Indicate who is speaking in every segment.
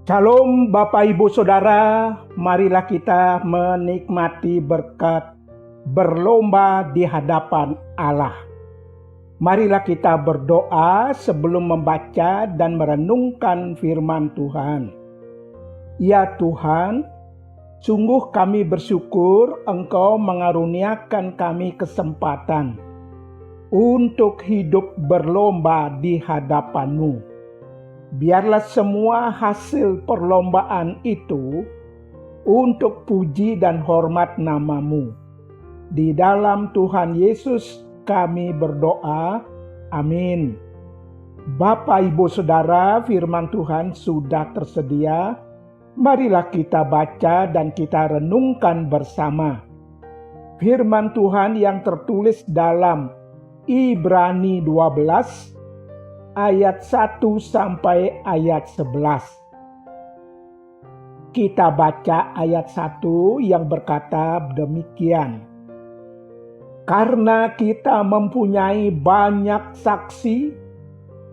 Speaker 1: Shalom Bapak Ibu Saudara, marilah kita menikmati berkat berlomba di hadapan Allah. Marilah kita berdoa sebelum membaca dan merenungkan firman Tuhan. Ya Tuhan, sungguh kami bersyukur Engkau mengaruniakan kami kesempatan untuk hidup berlomba di hadapan-Mu. Biarlah semua hasil perlombaan itu untuk puji dan hormat nama-Mu. Di dalam Tuhan Yesus kami berdoa. Amin. Bapak, Ibu, Saudara, firman Tuhan sudah tersedia. Marilah kita baca dan kita renungkan bersama. Firman Tuhan yang tertulis dalam Ibrani 12 ayat 1 sampai ayat 11. Kita baca ayat 1 yang berkata demikian. Karena kita mempunyai banyak saksi,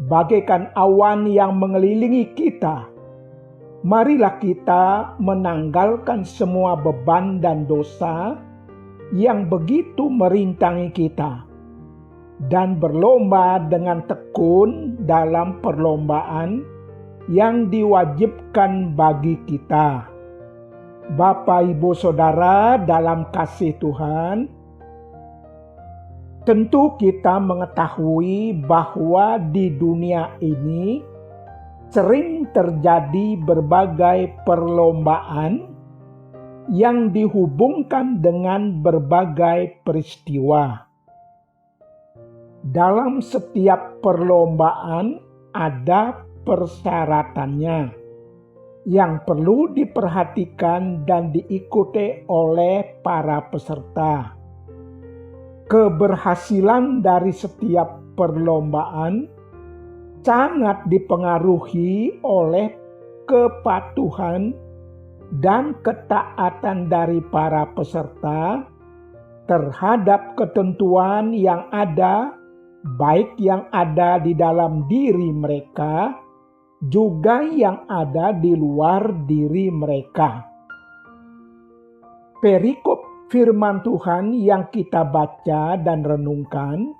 Speaker 1: bagaikan awan yang mengelilingi kita, marilah kita menanggalkan semua beban dan dosa yang begitu merintangi kita, dan berlomba dengan tekun dalam perlombaan yang diwajibkan bagi kita. Bapak, Ibu, Saudara, dalam kasih Tuhan, tentu kita mengetahui bahwa di dunia ini sering terjadi berbagai perlombaan yang dihubungkan dengan berbagai peristiwa. Dalam setiap perlombaan ada persyaratannya yang perlu diperhatikan dan diikuti oleh para peserta. Keberhasilan dari setiap perlombaan sangat dipengaruhi oleh kepatuhan dan ketaatan dari para peserta terhadap ketentuan yang ada, baik yang ada di dalam diri mereka, juga yang ada di luar diri mereka. Perikop firman Tuhan yang kita baca dan renungkan,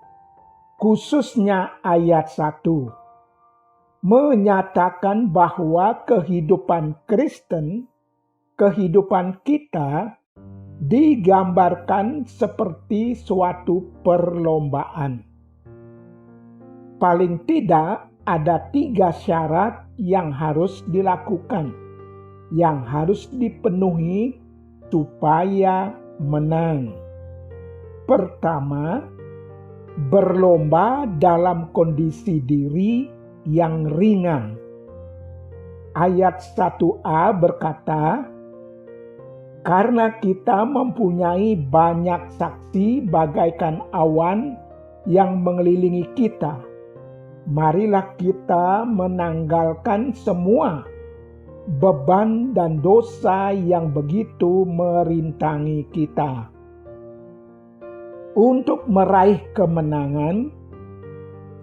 Speaker 1: khususnya ayat 1, menyatakan bahwa kehidupan Kristen, kehidupan kita, digambarkan seperti suatu perlombaan. Paling tidak ada 3 syarat yang harus dilakukan, yang harus dipenuhi supaya menang. Pertama, berlomba dalam kondisi diri yang ringan. Ayat 1a berkata, karena kita mempunyai banyak saksi bagaikan awan yang mengelilingi kita, marilah kita menanggalkan semua beban dan dosa yang begitu merintangi kita. Untuk meraih kemenangan,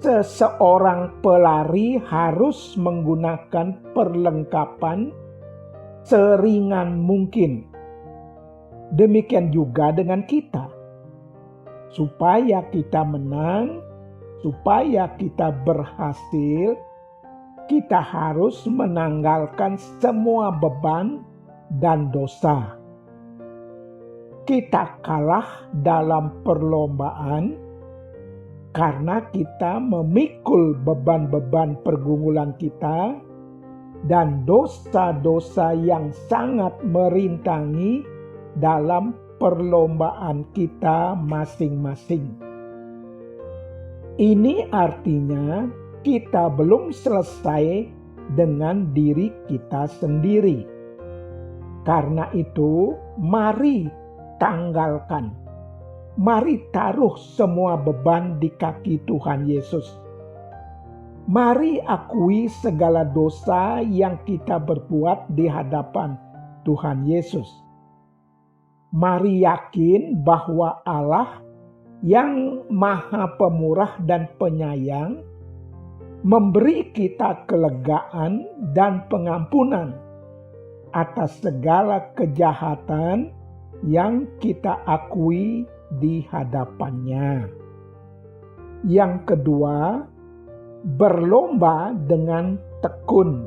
Speaker 1: seseorang pelari harus menggunakan perlengkapan seringan mungkin. Demikian juga dengan kita. Supaya kita menang, supaya kita berhasil, kita harus menanggalkan semua beban dan dosa. Kita kalah dalam perlombaan karena kita memikul beban-beban pergumulan kita dan dosa-dosa yang sangat merintangi dalam perlombaan kita masing-masing. Ini artinya kita belum selesai dengan diri kita sendiri. Karena itu, mari tanggalkan. Mari taruh semua beban di kaki Tuhan Yesus. Mari akui segala dosa yang kita berbuat di hadapan Tuhan Yesus. Mari yakin bahwa Allah yang Maha Pemurah dan Penyayang memberi kita kelegaan dan pengampunan atas segala kejahatan yang kita akui di hadapannya. Yang kedua, berlomba dengan tekun.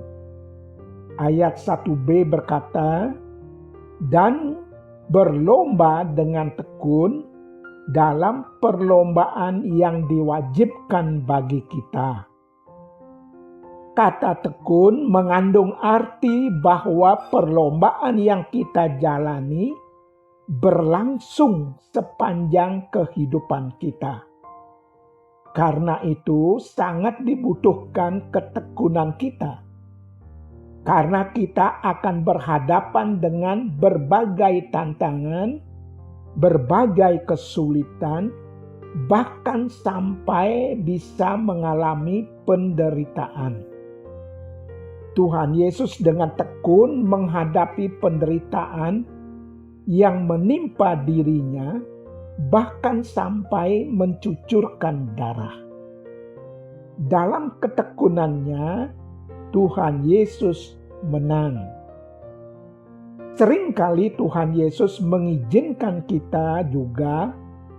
Speaker 1: Ayat 1b berkata, dan berlomba dengan tekun dalam perlombaan yang diwajibkan bagi kita. Kata tekun mengandung arti bahwa perlombaan yang kita jalani berlangsung sepanjang kehidupan kita. Karena itu sangat dibutuhkan ketekunan kita. Karena kita akan berhadapan dengan berbagai tantangan, berbagai kesulitan, bahkan sampai bisa mengalami penderitaan. Tuhan Yesus dengan tekun menghadapi penderitaan yang menimpa dirinya, bahkan sampai mencucurkan darah. Dalam ketekunannya, Tuhan Yesus menang. Seringkali Tuhan Yesus mengizinkan kita juga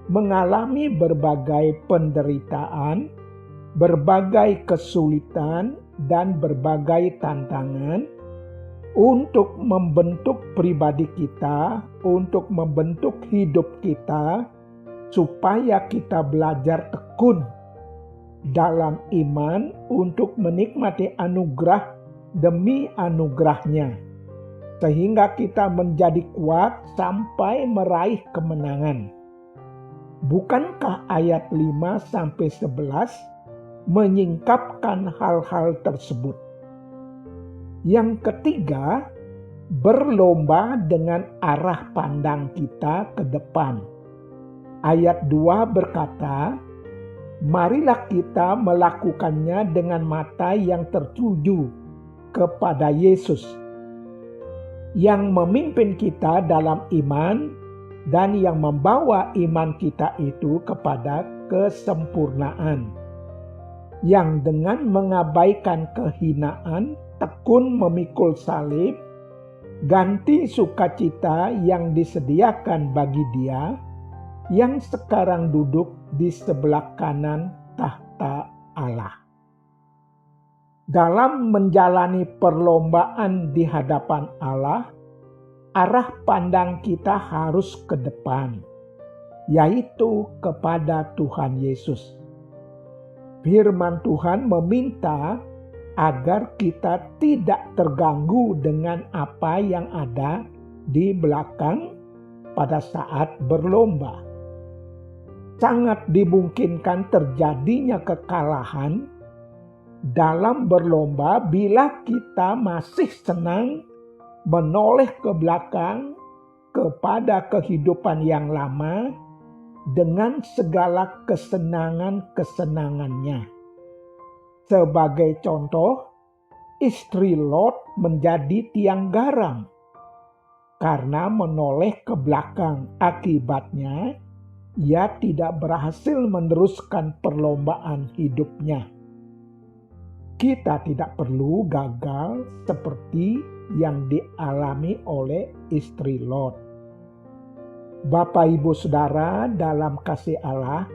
Speaker 1: mengalami berbagai penderitaan, berbagai kesulitan, dan berbagai tantangan untuk membentuk pribadi kita, untuk membentuk hidup kita, supaya kita belajar tekun dalam iman untuk menikmati anugerah demi anugerahnya, sehingga kita menjadi kuat sampai meraih kemenangan. Bukankah ayat 5-11 menyingkapkan hal-hal tersebut? Yang ketiga, berlomba dengan arah pandang kita ke depan. Ayat 2 berkata, marilah kita melakukannya dengan mata yang tertuju kepada Yesus, yang memimpin kita dalam iman dan yang membawa iman kita itu kepada kesempurnaan, yang dengan mengabaikan kehinaan tekun memikul salib, ganti sukacita yang disediakan bagi Dia yang sekarang duduk di sebelah kanan tahta Allah. Dalam menjalani perlombaan di hadapan Allah, arah pandang kita harus ke depan, yaitu kepada Tuhan Yesus. Firman Tuhan meminta agar kita tidak terganggu dengan apa yang ada di belakang pada saat berlomba. Sangat dimungkinkan terjadinya kekalahan dalam berlomba bila kita masih senang menoleh ke belakang kepada kehidupan yang lama dengan segala kesenangan-kesenangannya. Sebagai contoh, istri Lot menjadi tiang garam karena menoleh ke belakang. Akibatnya, ia tidak berhasil meneruskan perlombaan hidupnya. Kita tidak perlu gagal seperti yang dialami oleh istri Lot. Bapak, Ibu, Saudara dalam kasih Allah,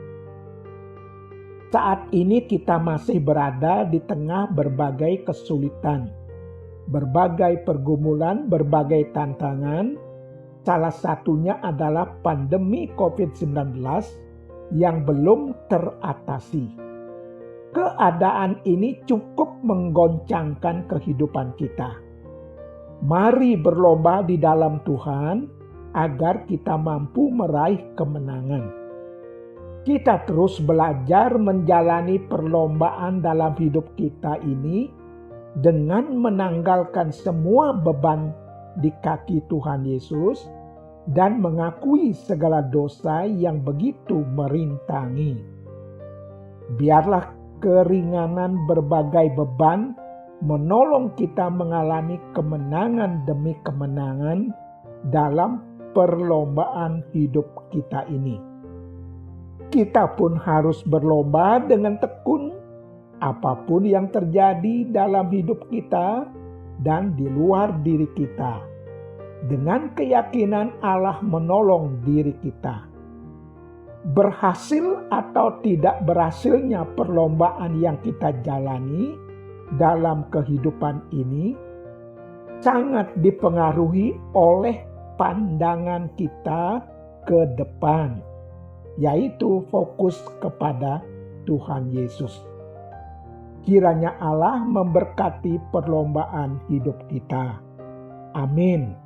Speaker 1: saat ini kita masih berada di tengah berbagai kesulitan, berbagai pergumulan, berbagai tantangan. Salah satunya adalah pandemi COVID-19 yang belum teratasi. Keadaan ini cukup menggoncangkan kehidupan kita. Mari berlomba di dalam Tuhan agar kita mampu meraih kemenangan. Kita terus belajar menjalani perlombaan dalam hidup kita ini dengan menanggalkan semua beban di kaki Tuhan Yesus dan mengakui segala dosa yang begitu merintangi. Biarlah keringanan berbagai beban menolong kita mengalami kemenangan demi kemenangan dalam perlombaan hidup kita ini. Kita pun harus berlomba dengan tekun. Apapun yang terjadi dalam hidup kita, dan di luar diri kita. Dengan keyakinan Allah menolong diri kita. Berhasil atau tidak berhasilnya perlombaan yang kita jalani dalam kehidupan ini sangat dipengaruhi oleh pandangan kita ke depan, yaitu fokus kepada Tuhan Yesus. Kiranya Allah memberkati perlombaan hidup kita. Amin.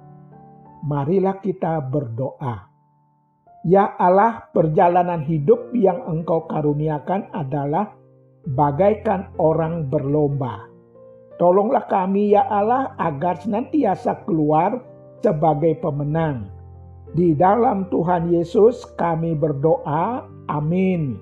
Speaker 1: Marilah kita berdoa. Ya Allah, perjalanan hidup yang Engkau karuniakan adalah bagaikan orang berlomba. Tolonglah kami ya Allah agar senantiasa keluar sebagai pemenang. Di dalam Tuhan Yesus kami berdoa. Amin.